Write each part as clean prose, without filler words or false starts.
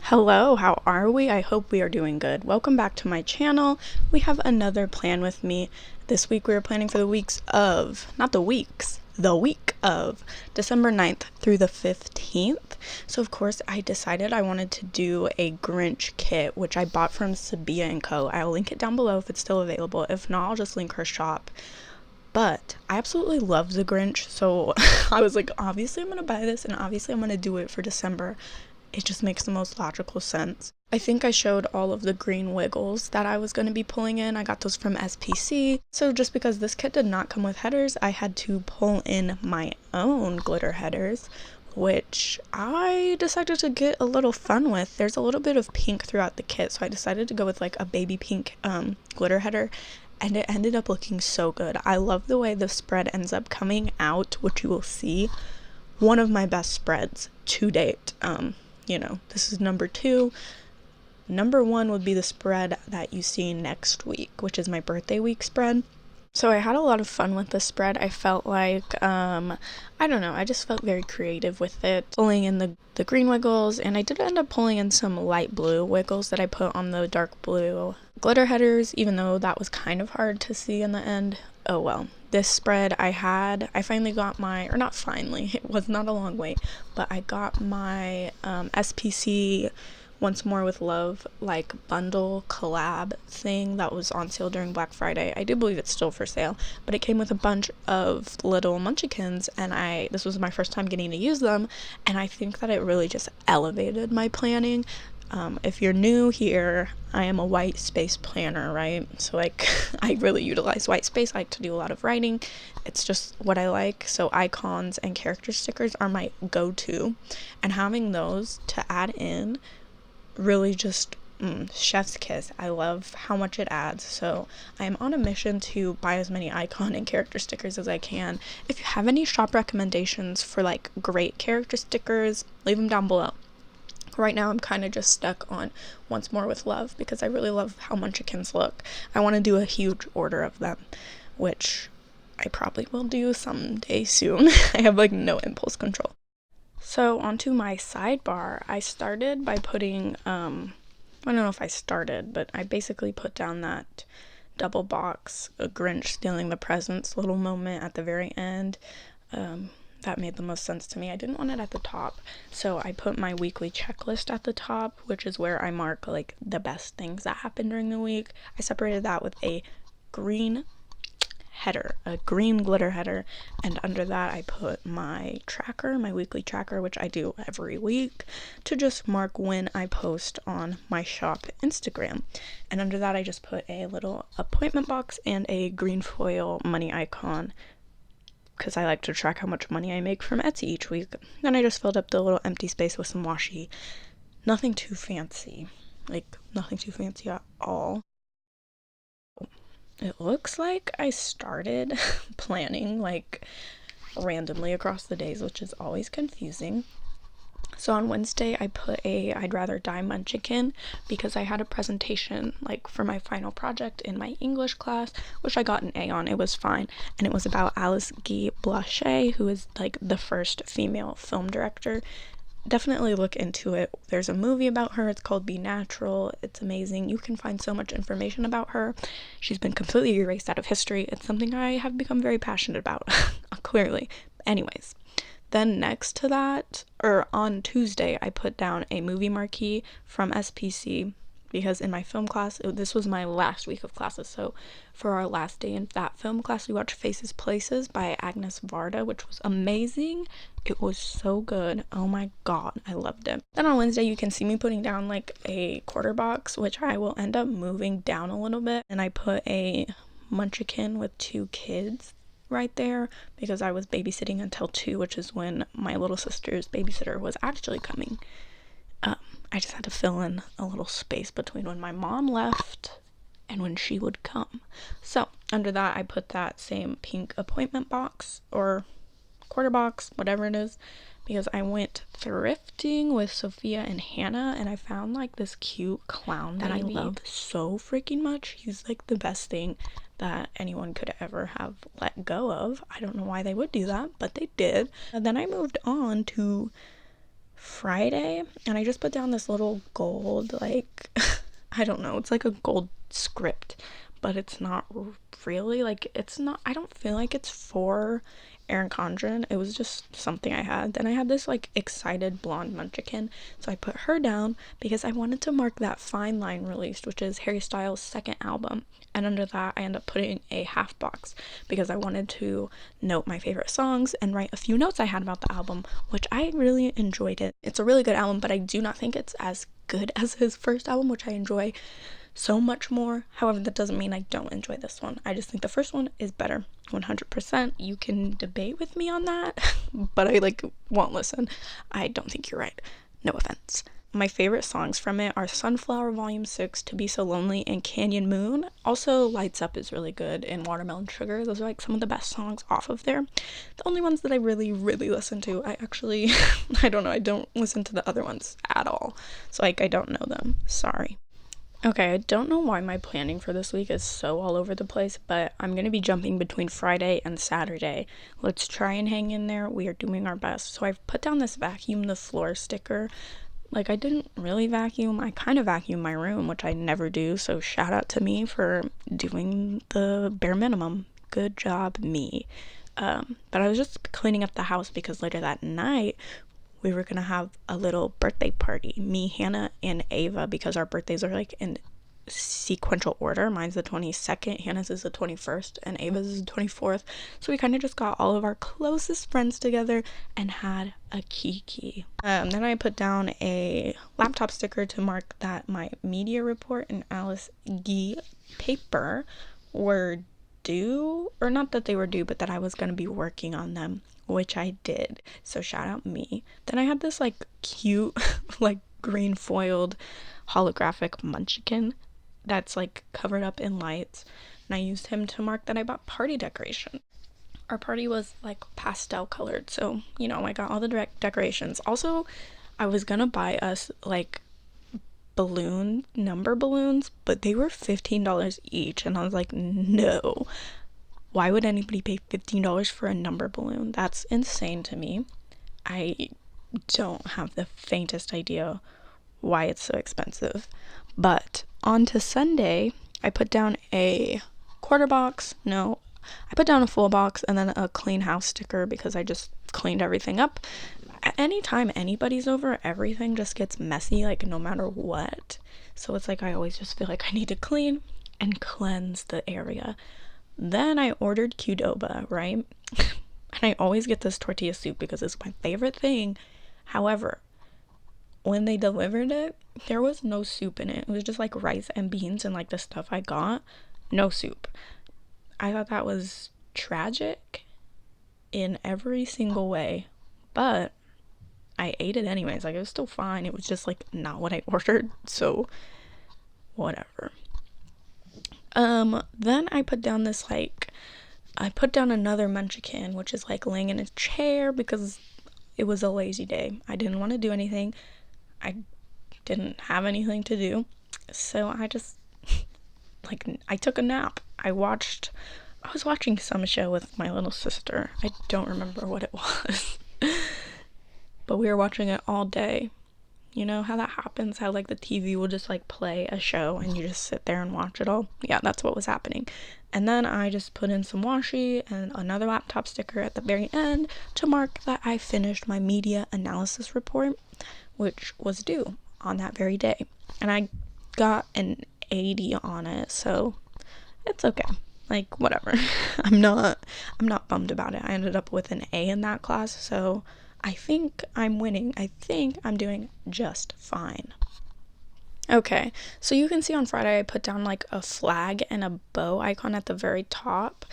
Hello, how are we? I hope we are doing good. Welcome back to my channel. We have another plan with me. This week we are planning for the week of December 9th through the 15th. So of course I decided I wanted to do a Grinch kit, which I bought from SabaiandCo. I'll link it down below if it's still available. If not, I'll just link her shop. But I absolutely love the Grinch, so I was like, obviously I'm gonna buy this and obviously I'm gonna do it for December. It just makes the most logical sense. I think I showed all of the green wiggles that I was going to be pulling in. I got those from SPC. So just because this kit did not come with headers, I had to pull in my own glitter headers, which I decided to get a little fun with. There's a little bit of pink throughout the kit, so I decided to go with like a baby pink glitter header, and it ended up looking so good. I love the way the spread ends up coming out, which you will see. One of my best spreads to date. This is number 2. Number 1 would be the spread that you see next week, which is my birthday week spread. So I had a lot of fun with this spread. I felt like, I don't know, I just felt very creative with it. Pulling in the green wiggles, and I did end up pulling in some light blue wiggles that I put on the dark blue glitter headers, even though that was kind of hard to see in the end. Oh well. This spread I finally got my, or not finally, it was not a long wait, but I got my SPC Once More with Love like bundle collab thing that was on sale during Black Friday. I do believe it's still for sale, but it came with a bunch of little munchkins, and this was my first time getting to use them, and I think that it really just elevated my planning. If you're new here, I am a white space planner, right? So like I really utilize white space. I like to do a lot of writing. It's just what I like. So icons and character stickers are my go-to, and having those to add in really just chef's kiss. I love how much it adds. So I am on a mission to buy as many icon and character stickers as I can. If you have any shop recommendations for like great character stickers, leave them down below. Right now I'm kind of just stuck on Once More with Love because I really love how munchkins look. I want to do a huge order of them, which I probably will do someday soon. I have like no impulse control. So onto my sidebar, I started by putting, I don't know if I started, but I basically put down that double box, a Grinch stealing the presents little moment at the very end. That made the most sense to me. I didn't want it at the top, so I put my weekly checklist at the top, which is where I mark like the best things that happened during the week. I separated that with a green header, a green glitter header, and under that I put my tracker, my weekly tracker, which I do every week to just mark when I post on my shop Instagram. And under that I just put a little appointment box and a green foil money icon, because I like to track how much money I make from Etsy each week. Then I just filled up the little empty space with some washi. Nothing too fancy. Like, nothing too fancy at all. It looks like I started planning, like, randomly across the days, which is always confusing. So on Wednesday, I put a I'd Rather Die munchkin because I had a presentation like for my final project in my English class, which I got an A on. It was fine. And it was about Alice Guy Blaché, who is like the first female film director. Definitely look into it. There's a movie about her. It's called Be Natural. It's amazing. You can find so much information about her. She's been completely erased out of history. It's something I have become very passionate about, clearly. Anyways. Then next to that, or on Tuesday, I put down a movie marquee from SPC because in my film class, this was my last week of classes. So for our last day in that film class, we watched Faces Places by Agnes Varda, which was amazing. It was so good. Oh my god, I loved it. Then on Wednesday, you can see me putting down like a quarter box, which I will end up moving down a little bit. And I put a munchkin with 2 kids right there because I was babysitting until 2, which is when my little sister's babysitter was actually coming. I just had to fill in a little space between when my mom left and when she would come. So under that I put that same pink appointment box or quarter box, whatever it is, because I went thrifting with Sophia and Hannah and I found like this cute clown that I love so freaking much. He's like the best thing that anyone could ever have let go of. I don't know why they would do that, but they did. And then I moved on to Friday, and I just put down this little gold, like, I don't know, it's like a gold script, but it's not really, like, it's not, I don't feel like it's for Erin Condren. It was just something I had. Then I had this like excited blonde munchkin, so I put her down because I wanted to mark that Fine Line released, which is Harry Styles' second album. And under that I ended up putting a half box because I wanted to note my favorite songs and write a few notes I had about the album, which I really enjoyed it. It's a really good album, but I do not think it's as good as his first album, which I enjoy so much more. However, that doesn't mean I don't enjoy this one. I just think the first one is better. 100%. You can debate with me on that, but I like won't listen. I don't think you're right. No offense. My favorite songs from it are Sunflower Volume 6, To Be So Lonely, and Canyon Moon. Also, Lights Up is really good, and Watermelon Sugar. Those are like some of the best songs off of there. The only ones that I really listen to, I actually, I don't know, I don't listen to the other ones at all. So like, I don't know them. Sorry. Okay, I don't know why my planning for this week is so all over the place, but I'm going to be jumping between Friday and Saturday. Let's try and hang in there. We are doing our best. So I've put down this vacuum the floor sticker. Like, I didn't really vacuum. I kind of vacuumed my room, which I never do, so shout out to me for doing the bare minimum. Good job, me. But I was just cleaning up the house because later that night we were gonna have a little birthday party, me, Hannah, and Ava, because our birthdays are like in sequential order. Mine's the 22nd, Hannah's is the 21st, and Ava's is the 24th. So we kind of just got all of our closest friends together and had a kiki. Then I put down a laptop sticker to mark that my media report and Alice Guy paper were due, or not that they were due, but that I was going to be working on them, which I did. So shout out me. Then I had this like cute like green foiled holographic munchkin that's like covered up in lights, and I used him to mark that I bought party decoration. Our party was like pastel colored, so you know, I got all the decorations. Also, I was gonna buy us like number balloons, but they were $15 each, and I was like, no, why would anybody pay $15 for a number balloon? That's insane to me. I don't have the faintest idea why it's so expensive. But on to Sunday, I put down a quarter box. No, I put down a full box and then a clean house sticker because I just cleaned everything up. Anytime anybody's over, everything just gets messy, like no matter what. So it's like I always just feel like I need to clean and cleanse the area. Then I ordered Qdoba, right? And I always get this tortilla soup because it's my favorite thing. However, when they delivered it, there was no soup in it. It was just like rice and beans and like the stuff I got. No soup. I thought that was tragic in every single way. But I ate it anyways. Like, it was still fine. It was just like not what I ordered. So whatever. Then I put down another munchkin, which is like laying in a chair because it was a lazy day. I didn't want to do anything. I didn't have anything to do. So I just, I took a nap. I was watching some show with my little sister. I don't remember what it was. But we were watching it all day. You know how that happens? How like the TV will just like play a show and you just sit there and watch it all? Yeah, that's what was happening. And then I just put in some washi and another laptop sticker at the very end to mark that I finished my media analysis report, which was due on that very day. And I got an 80 on it, so it's okay. Like, whatever. I'm not bummed about it. I ended up with an A in that class, so I think I'm winning. I think I'm doing just fine. Okay, so you can see on Friday I put down like a flag and a bow icon at the very top,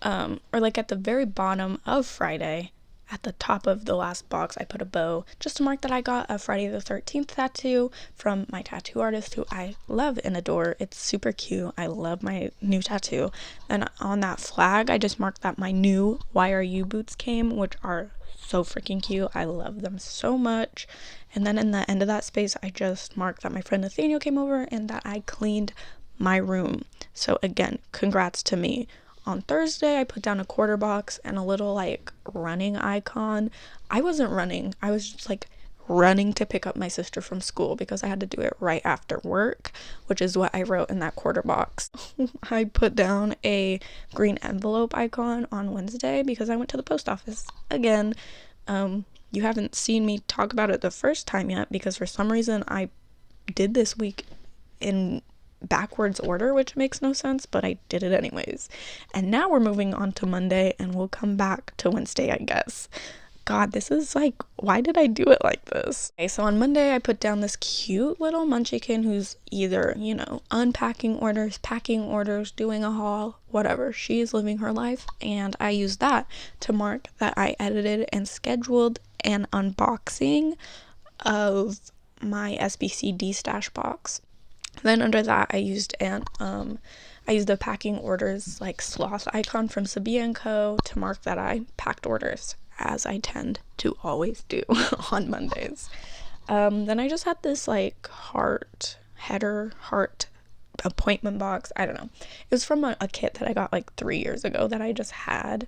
or like at the very bottom of Friday. At the top of the last box, I put a bow just to mark that I got a Friday the 13th tattoo from my tattoo artist who I love and adore. It's super cute. I love my new tattoo. And on that flag, I just marked that my new Why Are You boots came, which are so freaking cute. I love them so much. And then in the end of that space, I just marked that my friend Nathaniel came over and that I cleaned my room. So again, congrats to me. On Thursday, I put down a quarter box and a little like running icon. I wasn't running. I was just like running to pick up my sister from school because I had to do it right after work, which is what I wrote in that quarter box. I put down a green envelope icon on Wednesday because I went to the post office again. You haven't seen me talk about it the first time yet because for some reason I did this week in backwards order, which makes no sense, but I did it anyways. And now we're moving on to Monday, and we'll come back to Wednesday, I guess. God, this is like, why did I do it like this? Okay, so on Monday I put down this cute little munchkin who's either, you know, unpacking orders, packing orders, doing a haul, whatever. She is living her life, and I used that to mark that I edited and scheduled an unboxing of my SBCD stash box. Then under that I used the packing orders like sloth icon from SabaiandCo to mark that I packed orders, as I tend to always do on Mondays. Then I just had this like heart appointment box. I don't know. It was from a kit that I got like 3 years ago that I just had.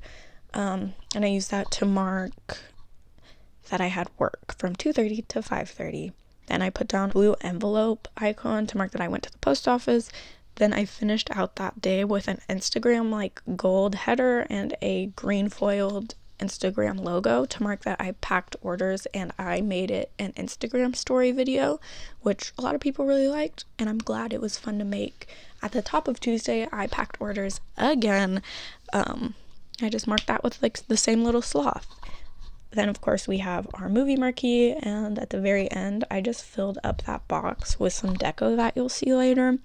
And I used that to mark that I had work from 2:30 to 5:30. Then I put down blue envelope icon to mark that I went to the post office. Then I finished out that day with an Instagram like gold header and a green foiled Instagram logo to mark that I packed orders, and I made it an Instagram story video, which a lot of people really liked, and I'm glad it was fun to make. At the top of Tuesday, I packed orders again. I just marked that with like the same little sloth. Then of course we have our movie marquee, and at the very end I just filled up that box with some deco that you'll see later.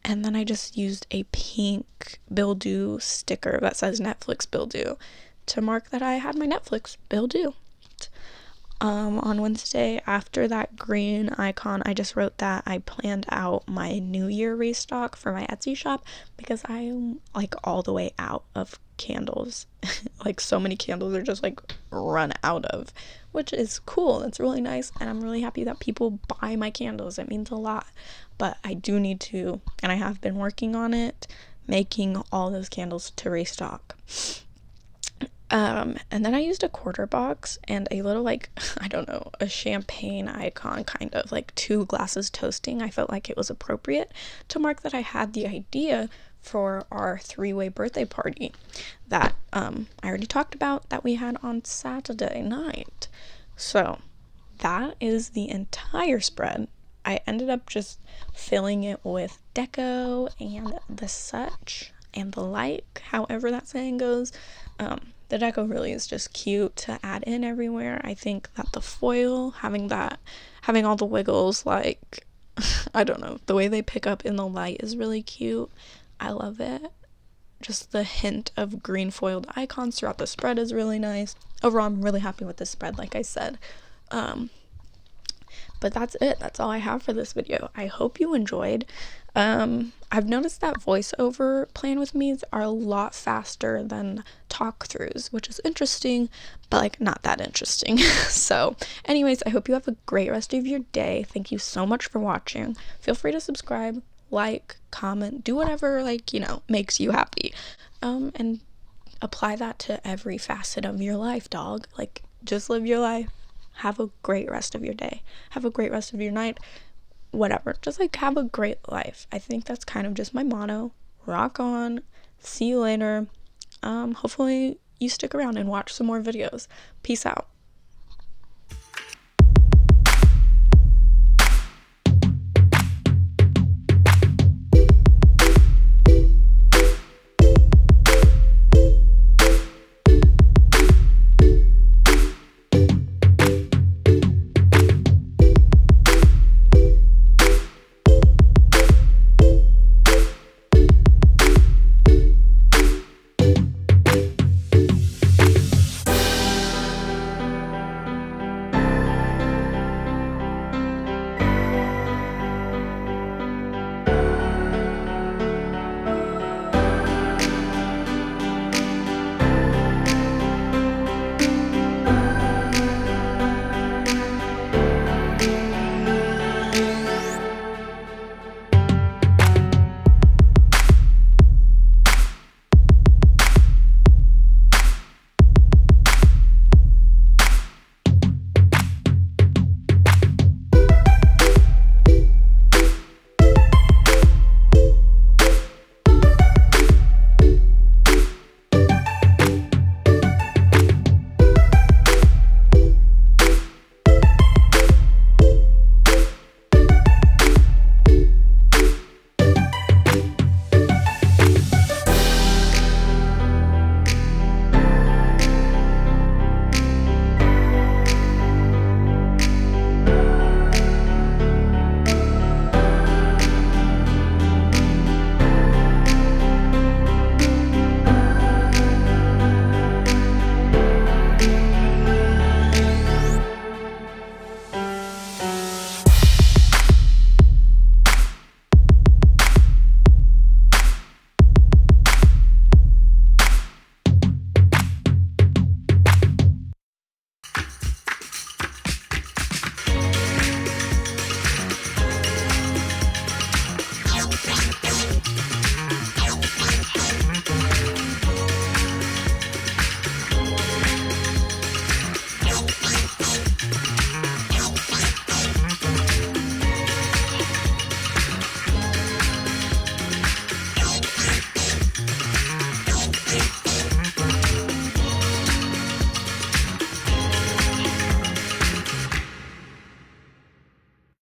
And then I just used a pink bill due sticker that says Netflix bill due to mark that I had my Netflix bill due. On Wednesday, after that green icon, I just wrote that I planned out my New Year restock for my Etsy shop because I'm like all the way out of candles. Like so many candles are just like run out of, which is cool. It's really nice, and I'm really happy that people buy my candles. It means a lot. But I do need to, and I have been working on it, making all those candles to restock. And then I used a quarter box and a little like, I don't know, a champagne icon, kind of like 2 glasses toasting. I felt like it was appropriate to mark that I had the idea for our 3-way birthday party that I already talked about that we had on Saturday night. So that is the entire spread. I ended up just filling it with deco and the such and the like, however that saying goes. The deco really is just cute to add in everywhere. I think that the foil, having all the wiggles, like, I don't know, the way they pick up in the light is really cute. I love it. Just the hint of green foiled icons throughout the spread is really nice. Overall, I'm really happy with this spread, like I said. But that's it. That's all I have for this video. I hope you enjoyed. I've noticed that voiceover plan with me's are a lot faster than talk throughs, which is interesting, but like not that interesting. So anyways, I hope you have a great rest of your day. Thank you so much for watching. Feel free to subscribe, like, comment, do whatever, like, you know, makes you happy. And apply that to every facet of your life, dog. Like, just live your life. Have a great rest of your day. Have a great rest of your night. Whatever. Just like have a great life. I think that's kind of just my motto. Rock on. See you later. Hopefully you stick around and watch some more videos. Peace out.